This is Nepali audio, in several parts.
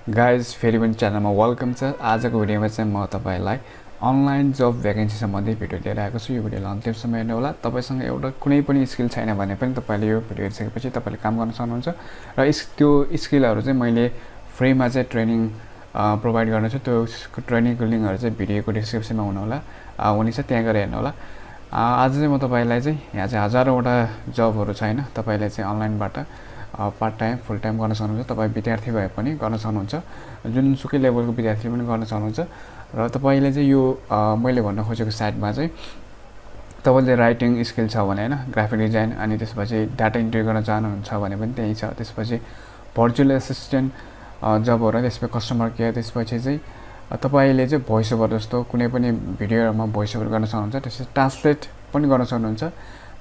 गाइज फेरि पनि च्यानलमा वेलकम छ। आजको भिडियोमा चाहिँ म तपाईँलाई अनलाइन जब भ्याकेन्सी सम्बन्धी भिडियो लिएर आएको छु। यो भिडियोलाई अन्तिमसम्म हेर्नु होला। तपाईँसँग एउटा कुनै पनि स्किल छैन भने पनि तपाईँले यो भिडियो हेरिसकेपछि तपाईँले काम गर्न सक्नुहुन्छ र त्यो स्किलहरू चाहिँ मैले फ्रीमा चाहिँ ट्रेनिङ प्रोभाइड गर्नेछु। त्यो ट्रेनिङको लिङ्कहरू चाहिँ भिडियोको डिस्क्रिप्सनमा हुनेछ, त्यहाँ गएर हेर्नु होला। आज चाहिँ म तपाईँलाई चाहिँ यहाँ चाहिँ हजारौँवटा जबहरू छैन, तपाईँले चाहिँ अनलाइनबाट पार्ट टाइम फुल टाइम गर्न सक्नुहुन्छ। तपाईँ विद्यार्थी भए पनि गर्न सक्नुहुन्छ, जुनसुकै लेभलको विद्यार्थीले पनि गर्न सक्नुहुन्छ। र तपाईँले चाहिँ यो मैले भन्न खोजेको साइटमा चाहिँ तपाईँले राइटिङ स्किल छ भने होइन, ग्राफिक डिजाइन, अनि त्यसपछि डाटा इन्ट्री गर्न चाहनुहुन्छ भने पनि त्यही छ। त्यसपछि भर्चुअल एसिस्टेन्ट जबहरू, त्यसपछि कस्टमर केयर, त्यसपछि चाहिँ तपाईँले चाहिँ भोइस ओभर जस्तो कुनै पनि भिडियोहरूमा भोइस ओभर गर्न सक्नुहुन्छ। त्यसपछि ट्रान्सलेट पनि गर्न सक्नुहुन्छ।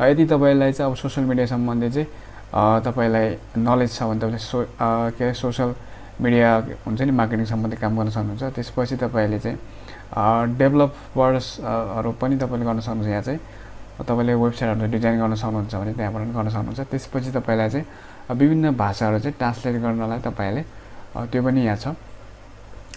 यदि तपाईँलाई चाहिँ अब सोसियल मिडिया सम्बन्धी चाहिँ तपाईँलाई नलेज छ भने तपाईँले सोसल मिडिया हुन्छ नि, मार्केटिङ सम्बन्धी काम गर्न सक्नुहुन्छ। त्यसपछि तपाईँले चाहिँ डेभलपर्सहरू पनि तपाईँले गर्न सक्नुहुन्छ। यहाँ चाहिँ तपाईँले वेबसाइटहरू डिजाइन गर्न सक्नुहुन्छ भने त्यहाँबाट पनि गर्न सक्नुहुन्छ। त्यसपछि तपाईँलाई चाहिँ विभिन्न भाषाहरू चाहिँ ट्रान्सलेट गर्नलाई तपाईँले त्यो पनि यहाँ छ।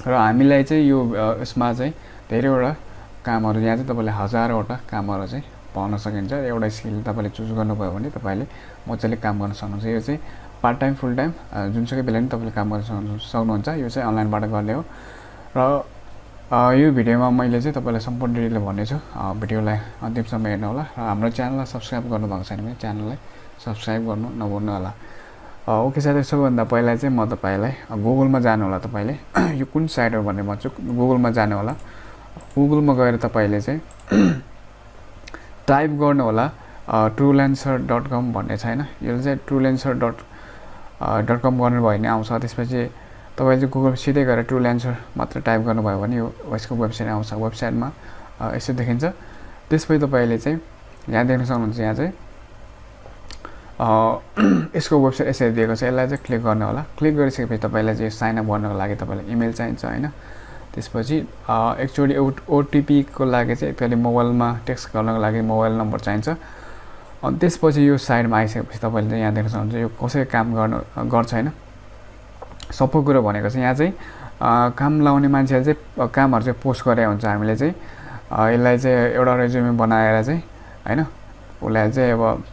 र हामीलाई चाहिँ यो यसमा चाहिँ धेरैवटा कामहरू, यहाँ चाहिँ तपाईँले हजारवटा कामहरू चाहिँ पाउन सकिन्छ। एउटा स्किल तपाईँले चुज गर्नुभयो भने तपाईँले मजाले काम गर्न सक्नुहुन्छ। यो चाहिँ पार्ट टाइम फुल टाइम जुनसुकै बेला पनि तपाईँले काम गर्न सक्नुहुन्छ। यो चाहिँ अनलाइनबाट गर्ने हो। र यो भिडियोमा मैले चाहिँ तपाईँलाई सम्पूर्ण डिटेल भन्नेछु। भिडियोलाई अन्तिमसम्म हेर्नु होला। र हाम्रो च्यानललाई सब्सक्राइब गर्नुभएको छैन भने च्यानललाई सब्सक्राइब गर्नु नभुल्नु होला। ओके साथी, सबैभन्दा पहिला चाहिँ म तपाईँलाई गुगलमा जानु होला। तपाईँले यो कुन साइट हो भनेर भन्छु, गुगलमा जानु होला। गुगलमा गएर तपाईँले चाहिँ टाइप गर्नु होला truelancer.com भन्ने छ होइन, यो चाहिँ truelancer.com गर्नुभयो भने आउँछ। त्यसपछि तपाईँले चाहिँ गुगल सिधै गएर truelancer मात्र टाइप गर्नुभयो भने यो यसको वेबसाइट आउँछ। वेबसाइटमा यसो देखिन्छ। त्यसपछि तपाईँले चाहिँ यहाँ देख्न सक्नुहुन्छ, यहाँ चाहिँ यसको वेबसाइट यसरी दिएको छ। यसलाई चाहिँ क्लिक गर्नु होला। क्लिक गरिसकेपछि तपाईँलाई चाहिँ साइनअप गर्नको लागि तपाईँलाई इमेल चाहिन्छ होइन। त्यसपछि एकचोटि ओटिपीको लागि चाहिँ एकचोटि मोबाइलमा टेक्स्ट गर्नको लागि मोबाइल नम्बर चाहिन्छ। अनि त्यसपछि यो साइडमा आइसकेपछि तपाईँले चाहिँ यहाँ देख्न सक्नुहुन्छ यो कसरी काम गर्छ होइन। सबै कुरो भनेको चाहिँ यहाँ चाहिँ काम लाउने मान्छेले चाहिँ कामहरू चाहिँ पोस्ट गरे हुन्छ। हामीले चाहिँ यसलाई चाहिँ एउटा रेज्युमे बनाएर चाहिँ होइन, उसलाई चाहिँ अब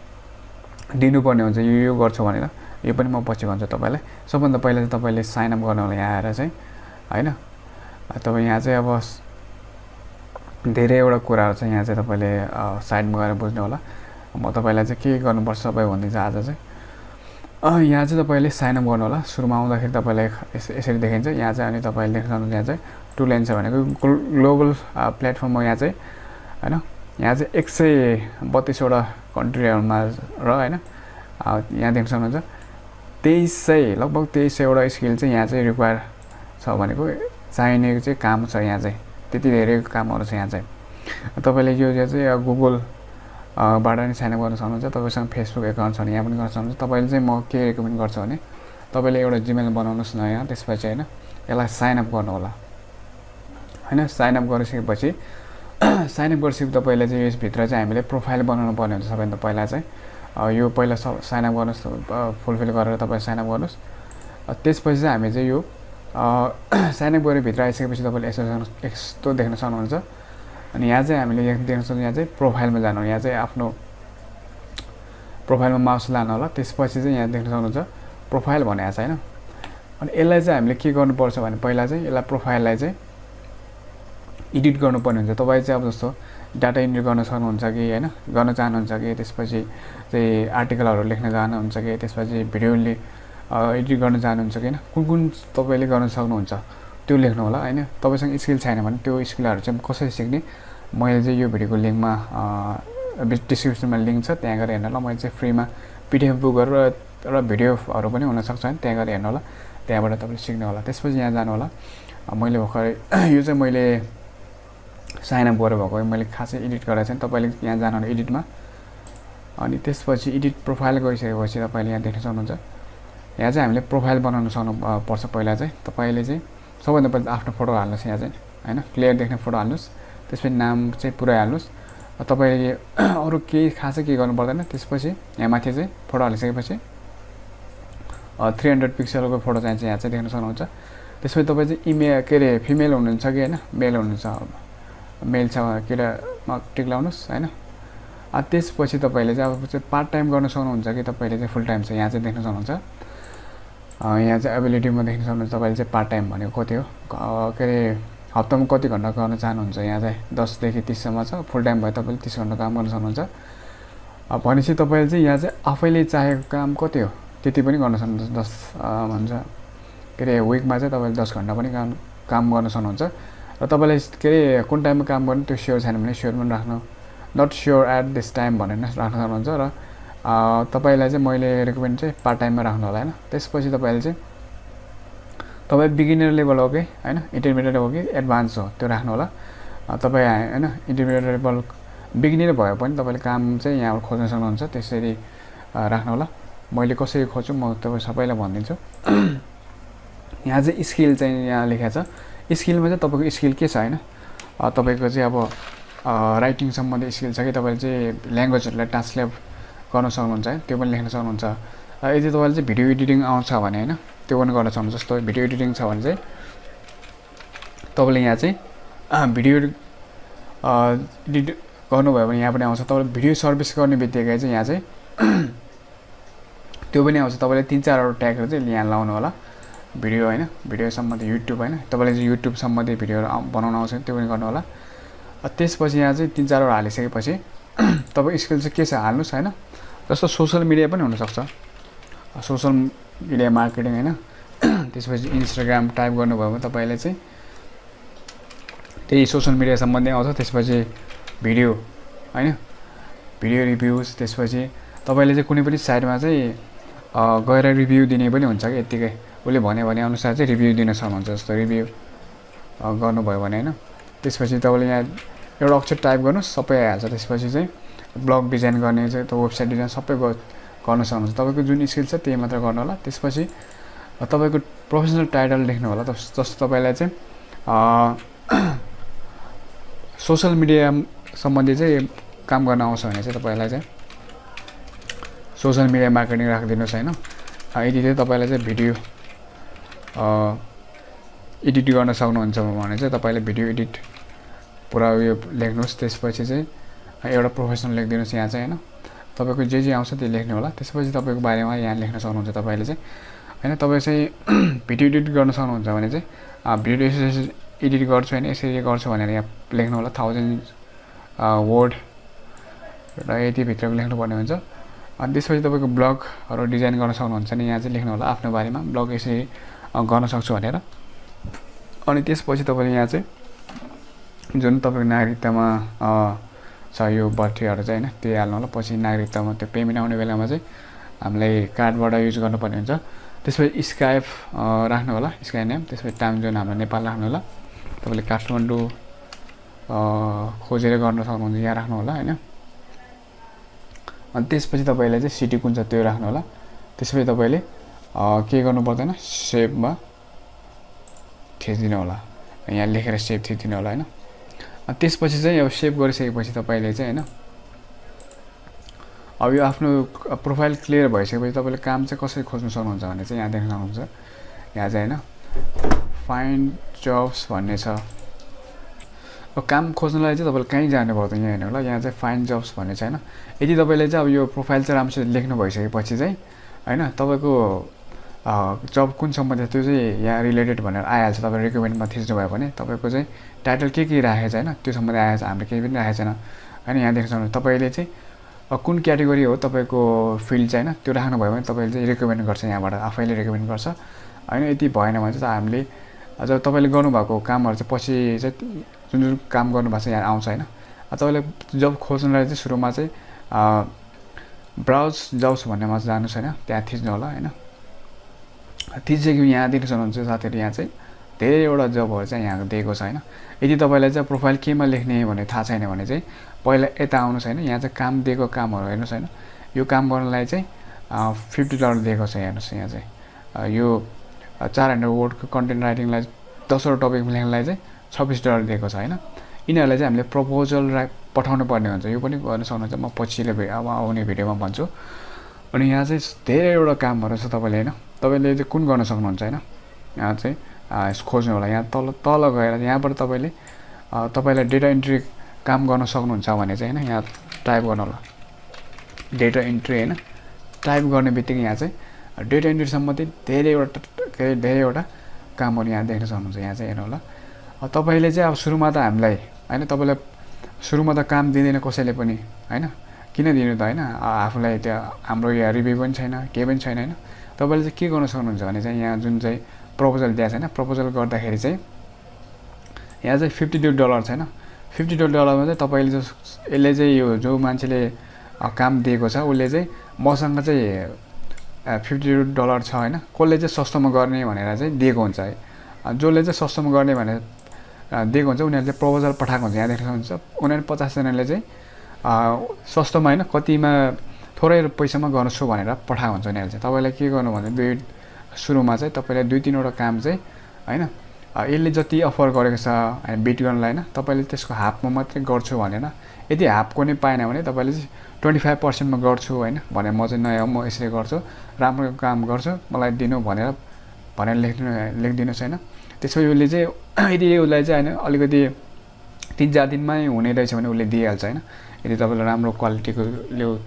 दिनुपर्ने हुन्छ यो गर्छु भनेर। यो पनि म पछि भन्छु तपाईँलाई। सबभन्दा पहिला चाहिँ तपाईँले साइनअप गर्नु होला यहाँ आएर चाहिँ होइन। तपाईँ यहाँ चाहिँ अब धेरैवटा कुराहरू छ, यहाँ चाहिँ तपाईँले साइडमा गएर बुझ्नु होला। म तपाईँलाई चाहिँ के गर्नुपर्छ सबै भनिदिन्छु आज चाहिँ। यहाँ चाहिँ तपाईँले साइनअप गर्नु होला। सुरुमा आउँदाखेरि तपाईँलाई यसरी देखिन्छ। यहाँ चाहिँ अनि तपाईँले देख्न सक्नुहुन्छ यहाँ चाहिँ truelancer भनेको ग्लोबल प्लेटफर्म हो। यहाँ चाहिँ होइन, यहाँ चाहिँ 132वटा कन्ट्रीहरूमा र होइन, यहाँ देख्न सक्नुहुन्छ 2300 लगभग 2300वटा स्किल चाहिँ यहाँ चाहिँ रिक्वायर छ भनेको चाहिने चाहिँ काम छ। यहाँ चाहिँ त्यति धेरै कामहरू छ। यहाँ चाहिँ तपाईँले यो चाहिँ गुगलबाट नि साइनअप गर्न सक्नुहुन्छ। तपाईँसँग फेसबुक एकाउन्ट छ भने यहाँ पनि गर्न सक्नुहुन्छ। तपाईँले चाहिँ म के रेकमेन्ड गर्छु भने तपाईँले एउटा जिमेल बनाउनुहोस् न यहाँ। त्यसपछि होइन यसलाई साइनअप गर्नु होला होइन। साइनअप गरिसकेपछि तपाईँले चाहिँ यसभित्र चाहिँ हामीले प्रोफाइल बनाउनु पर्ने हुन्छ। सबैभन्दा पहिला चाहिँ यो पहिला साइनअप गर्नुहोस्, फुलफिल गरेर तपाईँ साइनअप गर्नुहोस्। त्यसपछि चाहिँ हामी चाहिँ यो साइनअप गरेर भित्र आइसकेपछि तपाईँले यस्तो देख्न सक्नुहुन्छ। अनि यहाँ चाहिँ हामीले देख्न सक्छौँ, यहाँ चाहिँ प्रोफाइलमा जानु, यहाँ चाहिँ आफ्नो प्रोफाइलमा माउस लानु होला। त्यसपछि चाहिँ यहाँ देख्न सक्नुहुन्छ प्रोफाइल भनेको छ होइन। अनि यसलाई चाहिँ हामीले के गर्नुपर्छ भने पहिला चाहिँ यसलाई प्रोफाइललाई चाहिँ एडिट गर्नुपर्ने हुन्छ। तपाईँ चाहिँ अब जस्तो डाटा इन्ट्री गर्न सक्नुहुन्छ कि होइन, गर्न चाहनुहुन्छ कि, त्यसपछि चाहिँ आर्टिकलहरू लेख्न चाहनुहुन्छ कि, त्यसपछि भिडियो एडिट गर्न चाहनुहुन्छ कि होइन, कुन कुन तपाईँले गर्न सक्नुहुन्छ त्यो लेख्नु होला होइन। तपाईँसँग स्किल छैन भने त्यो स्किलहरू चाहिँ कसरी सिक्ने, मैले चाहिँ यो भिडियोको लिङ्कमा डिस्क्रिप्सनमा लिङ्क छ, त्यहाँ गएर हेर्नु होला। मैले चाहिँ फ्रीमा पिडिएफ बुक गरेर र भिडियोहरू पनि हुनसक्छ होइन, त्यहाँ गएर हेर्नु होला। त्यहाँबाट तपाईँले सिक्नु होला। त्यसपछि यहाँ जानु होला। मैले भर्खरै यो चाहिँ मैले साइनअप गरेर भएको, मैले खासै एडिट गरेको छैन। तपाईँले यहाँ जानु होला एडिटमा। अनि त्यसपछि एडिट प्रोफाइल गरिसकेपछि तपाईँले यहाँ देख्न सक्नुहुन्छ, यहाँ चाहिँ हामीले प्रोफाइल बनाउन सक्नुपर्छ। पहिला चाहिँ तपाईँले चाहिँ सबभन्दा पहिला आफ्नो फोटो हाल्नुहोस् यहाँ चाहिँ होइन, क्लियर देख्ने फोटो हाल्नुहोस्। त्यसपछि नाम चाहिँ पुरै हाल्नुहोस्। तपाईँले अरू केही खासै केही गर्नु पर्दैन। त्यसपछि यहाँ माथि चाहिँ फोटो हालिसकेपछि 300 पिक्सलको फोटो चाहिन्छ यहाँ चाहिँ देख्न सक्नुहुन्छ। त्यसपछि तपाईँ चाहिँ इमेल के अरे फिमेल हुनुहुन्छ कि होइन मेल हुनुहुन्छ, मेल छ केटामा टिक लाउनुहोस् होइन। त्यसपछि तपाईँले चाहिँ अब चाहिँ पार्ट टाइम गर्न सक्नुहुन्छ कि तपाईँले चाहिँ फुल टाइम छ यहाँ चाहिँ देख्न सक्नुहुन्छ। यहाँ चाहिँ एबिलिटीमा देख्न सक्नुहुन्छ तपाईँले चाहिँ पार्ट टाइम भनेको कति हो, के अरे हप्तामा कति घन्टा गर्न चाहनुहुन्छ। यहाँ चाहिँ 10 देखि 30सम्म छ, फुल टाइम भयो तपाईँले 30 घन्टा काम गर्न सक्नुहुन्छ। भनेपछि तपाईँले चाहिँ यहाँ चाहिँ आफैले चाहेको काम कति हो त्यति पनि गर्न सक्नुहुन्छ। 10 भन्छ के अरे विकमा चाहिँ तपाईँले 10 घन्टा पनि काम गर्न सक्नुहुन्छ। र तपाईँलाई के अरे कुन टाइममा काम गर्नु त्यो स्योर छैन भने स्योर पनि राख्नु, not sure at this time भनेर राख्न सक्नुहुन्छ। र तपाईँलाई चाहिँ मैले रेकमेन्ड चाहिँ पार्ट टाइममा राख्नु होला होइन। त्यसपछि तपाईँले चाहिँ तपाईँ बिगिनर लेभल हो कि होइन, इन्टरमिडिएट हो कि एडभान्स हो त्यो राख्नु होला। तपाईँ होइन इन्टरमिडिएट लेभल बिगिनर भयो पनि तपाईँले काम चाहिँ यहाँ खोज्न सक्नुहुन्छ, त्यसरी राख्नु होला। मैले कसरी खोज्छु म तपाईँ सबैलाई भनिदिन्छु। यहाँ चाहिँ स्किल चाहिँ यहाँ लेखेको छ, स्किलमा चाहिँ तपाईँको स्किल के छ होइन, तपाईँको चाहिँ अब राइटिङ सम्बन्धी स्किल छ कि तपाईँले चाहिँ ल्याङ्ग्वेजहरूलाई ट्रान्सलेट गर्न सक्नुहुन्छ है, त्यो पनि लेख्न सक्नुहुन्छ। यदि तपाईँले चाहिँ भिडियो एडिटिङ आउँछ भने होइन त्यो पनि गर्न सक्नुहुन्छ। जस्तो भिडियो एडिटिङ छ भने चाहिँ तपाईँले यहाँ चाहिँ भिडियो एडिट गर्नुभयो भने यहाँ पनि आउँछ। तपाईँले भिडियो सर्भिस गर्ने बित्तिकै चाहिँ यहाँ चाहिँ त्यो पनि आउँछ। तपाईँले 3-4वटा ट्यागहरू चाहिँ यहाँ लाउनु होला, भिडियो होइन, भिडियो सम्बन्धी युट्युब होइन, तपाईँले चाहिँ युट्युब सम्बन्धी भिडियोहरू बनाउन आउँछ त्यो पनि गर्नु होला। त्यसपछि यहाँ चाहिँ 3-4वटा हालिसकेपछि तपाईँ स्किल चाहिँ के छ हाल्नुहोस् होइन। जस्तो सोसल मिडिया पनि हुनसक्छ, सोसल मिडिया मार्केटिङ होइन। त्यसपछि इन्स्टाग्राम टाइप गर्नुभयो भने तपाईँले चाहिँ त्यही सोसल मिडिया सम्बन्धी आउँछ। त्यसपछि भिडियो होइन, भिडियो रिभ्युज, त्यसपछि तपाईँले चाहिँ कुनै पनि साइटमा चाहिँ गएर रिभ्यू दिने पनि हुन्छ कि यत्तिकै उसले भने अनुसार चाहिँ रिभ्यू दिन सक्नुहुन्छ। जस्तो रिभ्यू गर्नुभयो भने होइन, त्यसपछि तपाईँले यहाँ एउटा अक्षर टाइप गर्नुहोस् सबै आइहाल्छ। त्यसपछि चाहिँ ब्लग डिजाइन गर्ने चाहिँ त्यो वेबसाइट डिजाइन सबै गर्न सक्नुहुन्छ। तपाईँको जुन स्किल छ त्यही मात्र गर्नु होला। त्यसपछि तपाईँको प्रोफेसनल टाइटल लेख्नु होला। जस्तो तपाईँलाई चाहिँ सोसल मिडिया सम्बन्धी चाहिँ काम गर्न आउँछ भने चाहिँ तपाईँलाई चाहिँ सोसल मिडिया मार्केटिङ राखिदिनुहोस् होइन। यदि चाहिँ तपाईँलाई चाहिँ भिडियो एडिट गर्न सक्नुहुन्छ भने चाहिँ तपाईँले भिडियो एडिट पुरा उयो लेख्नुहोस्। त्यसपछि चाहिँ एउटा प्रोफेसनल लेखिदिनुहोस् यहाँ चाहिँ होइन। तपाईँको जे आउँछ त्यो लेख्नु होला। त्यसपछि तपाईँको बारेमा यहाँ लेख्न सक्नुहुन्छ तपाईँले चाहिँ होइन। तपाईँ चाहिँ भिडियो एडिट गर्न सक्नुहुन्छ भने चाहिँ भिडियो एडिट गर्छु होइन यसरी गर्छु भनेर यहाँ लेख्नु होला। 1000 वर्ड र यतिभित्रको लेख्नुपर्ने हुन्छ। अनि त्यसपछि तपाईँको ब्लगहरू डिजाइन गर्न सक्नुहुन्छ नि यहाँ चाहिँ लेख्नु होला आफ्नो बारेमा, ब्लग यसरी गर्न सक्छु भनेर। अनि त्यसपछि तपाईँले यहाँ चाहिँ जुन तपाईँको नागरिकतामा छ यो बर्थडेहरू चाहिँ होइन त्यो हाल्नु होला। पछि नागरिकतामा त्यो पेमेन्ट आउने बेलामा चाहिँ हामीलाई कार्डबाट युज गर्नुपर्ने हुन्छ। त्यसपछि स्काइप राख्नु होला, स्काई नेम। त्यसपछि टाइम जोन हाम्रो नेपाल राख्नु होला। तपाईँले काठमाडौँ खोजेर गर्न सक्नुहुन्छ यहाँ राख्नु होला होइन। अनि त्यसपछि तपाईँले चाहिँ सिटी कुन छ त्यो राख्नु होला। त्यसपछि तपाईँले के गर्नु पर्दैन, सेभमा थिचिदिनु होला, यहाँ लेखेर सेभ थिचिदिनु होला होइन। अनि त्यसपछि चाहिँ अब सेभ गरिसकेपछि तपाईँले चाहिँ होइन अब यो आफ्नो प्रोफाइल क्लियर भइसकेपछि तपाईँले काम चाहिँ कसरी खोज्नु सक्नुहुन्छ भने चाहिँ यहाँ देख्न सक्नुहुन्छ। यहाँ चाहिँ होइन फाइन्ड जब्स भन्ने छ। अब काम खोज्नलाई चाहिँ तपाईँले कहीँ जानु पर्दैन यहाँ हेर्नु होला। यहाँ चाहिँ फाइन्ड जब्स भन्ने छ होइन। यदि तपाईँले चाहिँ अब यो प्रोफाइल चाहिँ राम्रोसित लेख्नु भइसकेपछि चाहिँ होइन तपाईँको जब कुन सम्बन्धी त्यो चाहिँ यहाँ रिलेटेड भनेर आइहाल्छ। तपाईँ रिकमेन्डमा थिच्नुभयो भने तपाईँको चाहिँ टाइटल के राखेको छ होइन त्यो सम्बन्धी आएछ, हामीले केही पनि राखेको छैन होइन। यहाँ देख्न सक्नुहुन्छ तपाईँले चाहिँ कुन क्याटेगोरी हो तपाईँको फिल्ड चाहिँ होइन त्यो राख्नुभयो भने तपाईँले चाहिँ रिकमेन्ड गर्छ, यहाँबाट आफैले रिकमेन्ड गर्छ होइन। यति भएन भने चाहिँ हामीले जब तपाईँले गर्नुभएको कामहरू चाहिँ पछि चाहिँ जुन जुन काम गर्नुभएको छ यहाँ आउँछ होइन। तपाईँले जब खोज्नलाई चाहिँ सुरुमा चाहिँ ब्राउज जब्स भन्नेमा जानुहोस् होइन, त्यहाँ थिच्नु होला होइन। थिचिसक्यो यहाँ देख्न सक्नुहुन्छ साथीहरू यहाँ चाहिँ धेरैवटा जबहरू चाहिँ यहाँ दिएको छ होइन। यदि तपाईँलाई चाहिँ प्रोफाइल केमा लेख्ने भन्ने थाहा छैन भने चाहिँ पहिला यता आउनुहोस् होइन। यहाँ चाहिँ काम दिएको कामहरू हेर्नुहोस् होइन। यो काम गर्नलाई चाहिँ $50 दिएको छ हेर्नुहोस्। यहाँ चाहिँ यो 400 वर्डको कन्टेन्ट राइटिङलाई 10वटा टपिक लेख्नलाई चाहिँ $26 दिएको छ होइन। यिनीहरूलाई चाहिँ हामीले प्रपोजल पठाउनु पर्ने हुन्छ। यो पनि गर्न सक्नुहुन्छ, म पछिल्लो अब आउने भिडियोमा भन्छु। अनि यहाँ चाहिँ धेरैवटा कामहरू छ तपाईँले होइन। तपाईँले चाहिँ कुन गर्न सक्नुहुन्छ होइन, यहाँ चाहिँ खोज्नु होला। यहाँ तल गएर यहाँबाट तपाईँलाई डेटा इन्ट्री काम गर्न सक्नुहुन्छ भने चाहिँ होइन यहाँ टाइप गर्नु होला डेटा इन्ट्री होइन। टाइप गर्ने बित्तिकै यहाँ चाहिँ डेटा इन्ट्री सम्बन्धी धेरैवटा कामहरू यहाँ देख्न सक्नुहुन्छ। यहाँ चाहिँ हेर्नु होला। तपाईँले चाहिँ अब सुरुमा त हामीलाई होइन, तपाईँलाई सुरुमा त काम दिँदैन कसैले पनि होइन, किन दिनु त होइन, आफूलाई त्यो हाम्रो यहाँ रिभ्यू पनि छैन केही पनि छैन होइन। तपाईँले चाहिँ के गर्न सक्नुहुन्छ भने चाहिँ यहाँ जुन चाहिँ प्रपोजल दिएको छैन, प्रपोजल गर्दाखेरि चाहिँ यहाँ चाहिँ $52 छैन, $52 चाहिँ तपाईँले यसले चाहिँ यो जो मान्छेले काम दिएको छ उसले चाहिँ मसँग चाहिँ $52 छ होइन, कसले चाहिँ सस्तोमा गर्ने भनेर चाहिँ दिएको हुन्छ है। जसले चाहिँ सस्तोमा गर्ने भनेर दिएको हुन्छ उनीहरूले चाहिँ प्रपोजल पठाएको हुन्छ। यहाँ देख्न सक्नुहुन्छ उनीहरू 50 जनाले चाहिँ सस्तोमा होइन कतिमा थोरै पैसामा गर्छु भनेर पठाएको हुन्छ उनीहरूले चाहिँ। तपाईँलाई के गर्नु भने सुरुमा चाहिँ तपाईँले 2-3वटा काम चाहिँ होइन यसले जति अफर गरेको छ होइन बिट गर्नलाई होइन, तपाईँले त्यसको हाफमा मात्रै गर्छु भनेर, यदि हाफको नै पाएन भने तपाईँले चाहिँ 25% गर्छु होइन भने म चाहिँ नयाँ म यसरी गर्छु राम्रो काम गर्छु मलाई दिनु भनेर लेखिदिनुहोस् होइन। त्यसपछि उसले चाहिँ यदि उसलाई चाहिँ होइन अलिकति 3-4 दिनमै हुने रहेछ भने उसले दिइहाल्छ होइन, यदि तपाईँले राम्रो क्वालिटीको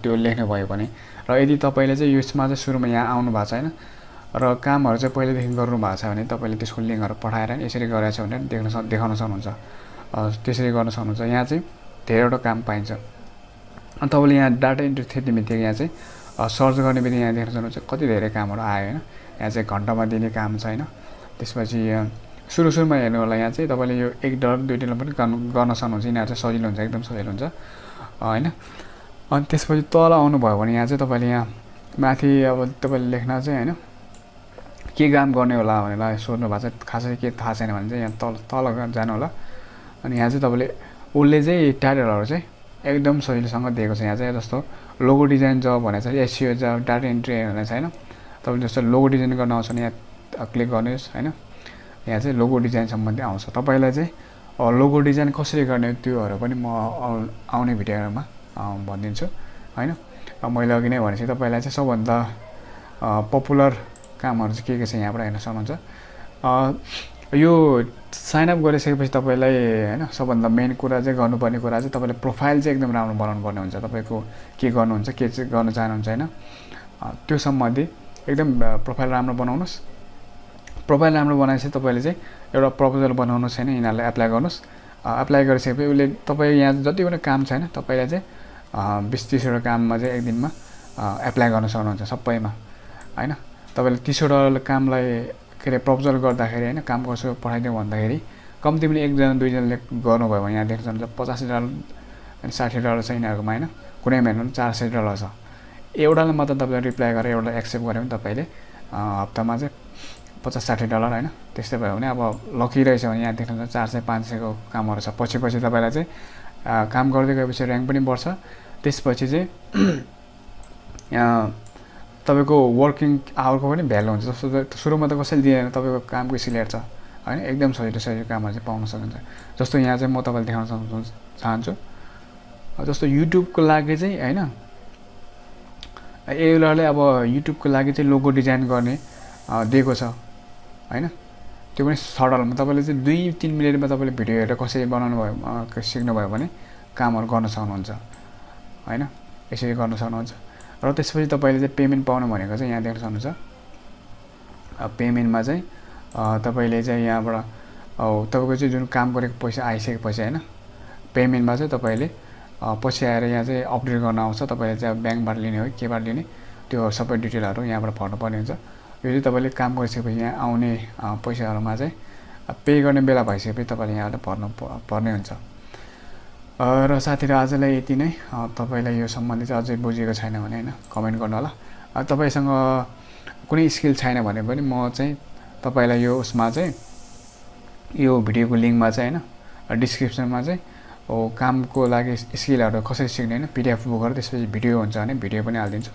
त्यो लेख्नु भयो भने। र यदि तपाईँले चाहिँ यसमा चाहिँ सुरुमा यहाँ आउनु भएको छ होइन र कामहरू चाहिँ पहिलेदेखि गर्नु भएको छ भने तपाईँले त्यसको लिङ्कहरू पठाएर यसरी गरेको छ भने देखाउन सक्नुहुन्छ, त्यसरी गर्न सक्नुहुन्छ। यहाँ चाहिँ धेरैवटा काम पाइन्छ। अनि तपाईँले यहाँ डाटा इन्ट्री थिच्ने बित्तिकै यहाँ चाहिँ सर्च गर्ने बित्तिकै यहाँ देख्न सक्नुहुन्छ कति धेरै कामहरू आयो होइन। यहाँ चाहिँ घन्टामा दिने काम छ होइन। त्यसपछि सुरुमा हेर्नु होला यहाँ चाहिँ तपाईँले यो $1 $2 पनि गर्न सक्नुहुन्छ। यिनीहरू चाहिँ सजिलो हुन्छ, एकदम सजिलो हुन्छ होइन। अनि त्यसपछि तल आउनुभयो भने यहाँ चाहिँ तपाईँले यहाँ माथि अब तपाईँले लेख्न चाहिँ होइन के काम गर्ने होला भनेर सोध्नु भएको छ, खासै के थाहा छैन भने चाहिँ यहाँ तल जानु होला। अनि यहाँ चाहिँ तपाईँले उसले चाहिँ टाइटलहरू चाहिँ एकदम सजिलोसँग दिएको छ। यहाँ चाहिँ जस्तो लोगो डिजाइन जब भनेको छ, एसइओ जब डाटा इन्ट्री भनेको छ होइन। तपाईँले जस्तो लोगो डिजाइन गर्न आउँछ भने यहाँ क्लिक गर्नुहोस् होइन। यहाँ चाहिँ लोगो डिजाइन सम्बन्धी आउँछ। तपाईँलाई चाहिँ लोगो डिजाइन कसरी गर्ने त्योहरू पनि म आउने भिडियोमा भनिदिन्छु होइन। मैले अघि नै भनेपछि तपाईँलाई चाहिँ सबभन्दा पपुलर कामहरू चाहिँ के छ यहाँबाट हेर्न सक्नुहुन्छ। यो साइनअप गरिसकेपछि तपाईँलाई होइन सबभन्दा मेन कुरा चाहिँ गर्नुपर्ने कुरा चाहिँ तपाईँले प्रोफाइल चाहिँ एकदम राम्रो बनाउनु पर्ने हुन्छ। तपाईँको के गर्नुहुन्छ के चाहिँ गर्न चाहनुहुन्छ होइन त्यो सम्बन्धी एकदम प्रोफाइल राम्रो बनाउनुहोस्। प्रोफाइल राम्रो बनाएपछि तपाईँले चाहिँ एउटा प्रपोजल बनाउनुहोस् होइन, यिनीहरूलाई एप्लाई गर्नुहोस्। एप्लाई गरिसकेपछि उसले तपाईँ यहाँ जति पनि काम छैन तपाईँलाई चाहिँ 20-30वटा काममा चाहिँ एक दिनमा एप्लाई गर्न सक्नुहुन्छ सबैमा होइन। तपाईँले 30वटा कामलाई के अरे प्रपोजल गर्दाखेरि होइन काम गर्छु पठाइदिउँ भन्दाखेरि कम्ती पनि 1-2जनाले गर्नुभयो भने यहाँ देख्न सक्नुहुन्छ $85 अनि $60 छ यिनीहरूकोमा होइन। कुनै महिनामा $400 छ। एउटालाई मात्र तपाईँले रिप्लाई गरेर एउटालाई एक्सेप्ट गऱ्यो भने तपाईँले हप्तामा चाहिँ $50-60 होइन। त्यस्तै भयो भने अब लकी रहेछ भने यहाँ देख्नुहुन्छ 400-500को कामहरू छ। पछि तपाईँलाई चाहिँ काम गर्दै गएपछि ऱ्याङ्क पनि बढ्छ। त्यसपछि चाहिँ तपाईँको वर्किङ आवरको पनि भ्यालु हुन्छ। जस्तो सुरुमा त कसैले दिएन, तपाईँको कामको स्किल हेर्छ होइन, एकदम सजिलो कामहरू चाहिँ पाउन सकिन्छ। जस्तो यहाँ चाहिँ म तपाईँलाई देखाउन चाहन्छु। जस्तो युट्युबको लागि चाहिँ होइन यसले अब युट्युबको लागि चाहिँ लोगो डिजाइन गर्ने दिएको छ होइन। त्यो पनि सरलमा तपाईँले चाहिँ 2-3 मिनटमा तपाईँले भिडियो हेरेर कसरी बनाउनु भयो सिक्नुभयो भने कामहरू गर्न सक्नुहुन्छ होइन, यसरी गर्न सक्नुहुन्छ। र त्यसपछि तपाईँले चाहिँ पेमेन्ट पाउनु भनेको चाहिँ यहाँ देख्न सक्नुहुन्छ। पेमेन्टमा चाहिँ तपाईँले चाहिँ यहाँबाट तपाईँको चाहिँ जुन काम गरेको पैसा आइसकेपछि होइन पेमेन्टमा चाहिँ तपाईँले पछि आएर यहाँ चाहिँ अपडेट गर्न आउँछ। तपाईँले चाहिँ ब्याङ्कबाट लिने हो केबाट लिने त्यो सबै डिटेलहरू यहाँबाट भर्नुपर्ने हुन्छ। यो चाहिँ तपाईँले काम गरिसकेपछि यहाँ आउने पैसाहरूमा चाहिँ पे गर्ने बेला भइसकेपछि तपाईँले यहाँबाट पर्ने हुन्छ। र साथीहरू आजलाई यति नै। तपाईँलाई यो सम्बन्धी चाहिँ अझै बुझेको छैन भने होइन कमेन्ट गर्नु होला। तपाईँसँग कुनै स्किल छैन भने पनि म चाहिँ तपाईँलाई यो उसमा चाहिँ यो भिडियोको लिङ्कमा चाहिँ होइन डिस्क्रिप्सनमा चाहिँ कामको लागि स्किलहरू कसरी सिक्ने होइन PDF बुकहरू त्यसपछि भिडियो हुन्छ भने भिडियो पनि हालिदिन्छु।